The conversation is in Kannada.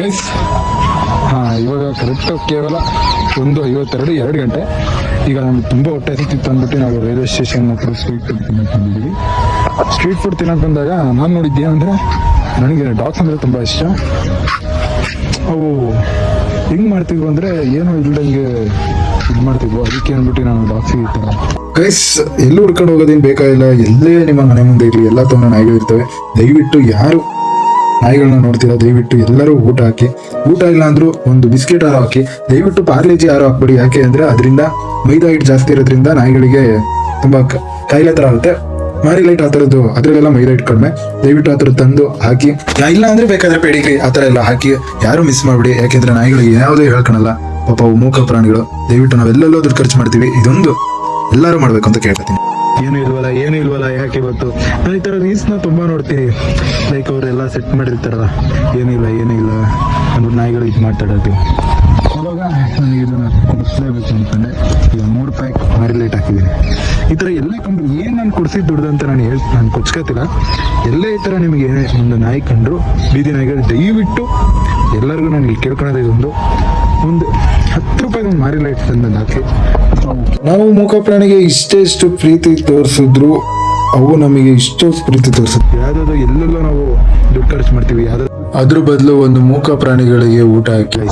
ಗೈಸ್ ಇವಾಗ ಕರೆಕ್ಟ್ ಕೇವಲ 1:52 2 ಗಂಟೆ. ಈಗ ನಮ್ಗೆ ತುಂಬ ಹೊಟ್ಟೆ ಹಸಿತಿತ್ತು ಅಂದ್ಬಿಟ್ಟು ನಾವು ರೈಲ್ವೆ ಸ್ಟೇಷನ್ ಹತ್ರ ಸ್ಟ್ರೀಟ್ ಫುಡ್ ತಿನ್ನಕ್ಕೆ ಬಂದಿದ್ದೀವಿ. ಸ್ಟ್ರೀಟ್ ಫುಡ್ ತಿನ್ನಕ್ಕೆ ಬಂದಾಗ ನಾನು ನೋಡಿದ್ದೆ ಅಂದರೆ ನನಗೆ ಡಾಗ್ಸ್ ಅಂದರೆ ತುಂಬ ಇಷ್ಟ. ಅವು ಹೆಂಗೆ ಮಾಡ್ತಿದ್ವು ಅಂದರೆ ಏನೋ ಇಲ್ದಂಗೆ ಇದು ಮಾಡ್ತಿದ್ವು. ಅದಕ್ಕೆ ಅಂದ್ಬಿಟ್ಟು ನಾನು ಡಾಗ್ಸಿಗೆ ಈ ಥರ ಗೈಸ್ ಎಲ್ಲೂ ಹುಡ್ಕೊಂಡು ಹೋಗೋದೇನು ಬೇಕಾಗಿಲ್ಲ. ಎಲ್ಲೇ ನಿಮ್ಮ ಮನೆ ಮುಂದೆ ಇರಲಿ ಎಲ್ಲ ತಗೊಂಡು ನಾಯಿಗಳಿರ್ತವೆ. ದಯವಿಟ್ಟು ಯಾರು ನಾಯಿಗಳನ್ನ ನೋಡ್ತೀರಾ ದಯವಿಟ್ಟು ಎಲ್ಲರೂ ಊಟ ಹಾಕಿ. ಊಟ ಇಲ್ಲ ಅಂದ್ರೂ ಒಂದು ಬಿಸ್ಕೆಟ್ ಆರು ಹಾಕಿ. ದಯವಿಟ್ಟು ಪಾರ್ಲೇಜಿ ಆರು ಹಾಕ್ಬಿಡಿ. ಯಾಕೆ ಅಂದ್ರೆ ಅದರಿಂದ ಮೈದಾ ಹಿಟ್ಟು ಜಾಸ್ತಿ ಇರೋದ್ರಿಂದ ನಾಯಿಗಳಿಗೆ ತುಂಬಾ ಕಾಯಿಲೆ ತರ ಆಗುತ್ತೆ. ಮಾರಿ ಲೈಟ್ ಆ ಥರದ್ದು ಅದ್ರಲ್ಲೆಲ್ಲ ಮೈದಾ ಹಿಟ್ಟು ಕಡಿಮೆ. ದಯವಿಟ್ಟು ಆ ಥರ ತಂದು ಹಾಕಿ. ಇಲ್ಲ ಅಂದ್ರೆ ಬೇಕಾದ್ರೆ ಪೆಡಿಗ್ರಿ ಆ ಥರ ಎಲ್ಲ ಹಾಕಿ. ಯಾರು ಮಿಸ್ ಮಾಡ್ಬಿಡಿ. ಯಾಕೆಂದ್ರೆ ನಾಯಿಗಳಿಗೆ ಯಾವುದೇ ಹೇಳ್ಕೊಳಲ್ಲ ಪಾಪ, ಅವು ಮೂಕ ಪ್ರಾಣಿಗಳು. ದಯವಿಟ್ಟು ನಾವೆಲ್ಲೆಲ್ಲೋ ದುಡ್ಡು ಖರ್ಚು ಮಾಡ್ತೀವಿ, ಇದೊಂದು ಎಲ್ಲರೂ ಮಾಡ್ಬೇಕು ಅಂತ ಕೇಳ್ಕೊತೀನಿ. ಏನು ಇಲ್ವಲ್ಲ ಯಾಕೆ ಇವತ್ತು ನಾನು ಈ ಥರ ರೀಲ್ಸ್ನ ತುಂಬಾ ನೋಡ್ತೀನಿ. ಲೈಕ್ ಅವರೆಲ್ಲ ಸೆಟ್ ಮಾಡಿರ್ತಾರಲ್ಲ, ಏನಿಲ್ಲ ಅಂದ್ಬಿಟ್ಟು ನಾಯಿಗಳು ಇದು ಮಾತಾಡೋದು. ಅವಾಗ ನನಗೆ ಇದನ್ನ ಕೊಡಿಸ್ಲೇಬೇಕು ಅಂದ್ಕೊಂಡೆ. ಈಗ 3 ಪ್ಯಾಕ್ ಮಾರಿಲೈಟ್ ಹಾಕಿದ್ದೀನಿ. ಈ ಥರ ಎಲ್ಲೇ ಕಂಡ್ರು ಏನು ನಾನು ಕೊಡಿಸಿದ್ದು ದುಡ್ದು ಅಂತ ನಾನು ಕೊಚ್ಕೋತಿಲ್ಲ. ಎಲ್ಲೇ ಈ ಥರ ನಿಮಗೆ ಒಂದು ನಾಯಿ ಕಂಡ್ರು, ಬೀದಿ ನಾಯಿಗಳು, ದಯವಿಟ್ಟು ಎಲ್ಲರಿಗೂ ನನಗೆ ಕೇಳ್ಕೊಳೋದು ಇದೊಂದು 10 ರೂಪಾಯಿಗೆ ಒಂದು ಮಾರಿಲೈಟ್ ತಂದು ಹಾಕಿ. ನಾವು ಮೂಕ ಪ್ರಾಣಿಗೆ ಇಷ್ಟು ಪ್ರೀತಿ ತೋರಿಸಿದ್ರು ಅವು ನಮಗೆ ಇಷ್ಟು ಪ್ರೀತಿ ತೋರಿಸುತ್ತೆ. ಯಾವ್ದಾದ್ರು ಎಲ್ಲೆಲ್ಲೋ ನಾವು ದುಡ್ಡು ಖರ್ಚು ಮಾಡ್ತೀವಿ. ಅದ್ರ ಬದಲು ಒಂದು ಮೂಕ ಪ್ರಾಣಿಗಳಿಗೆ ಊಟ ಹಾಕಿ.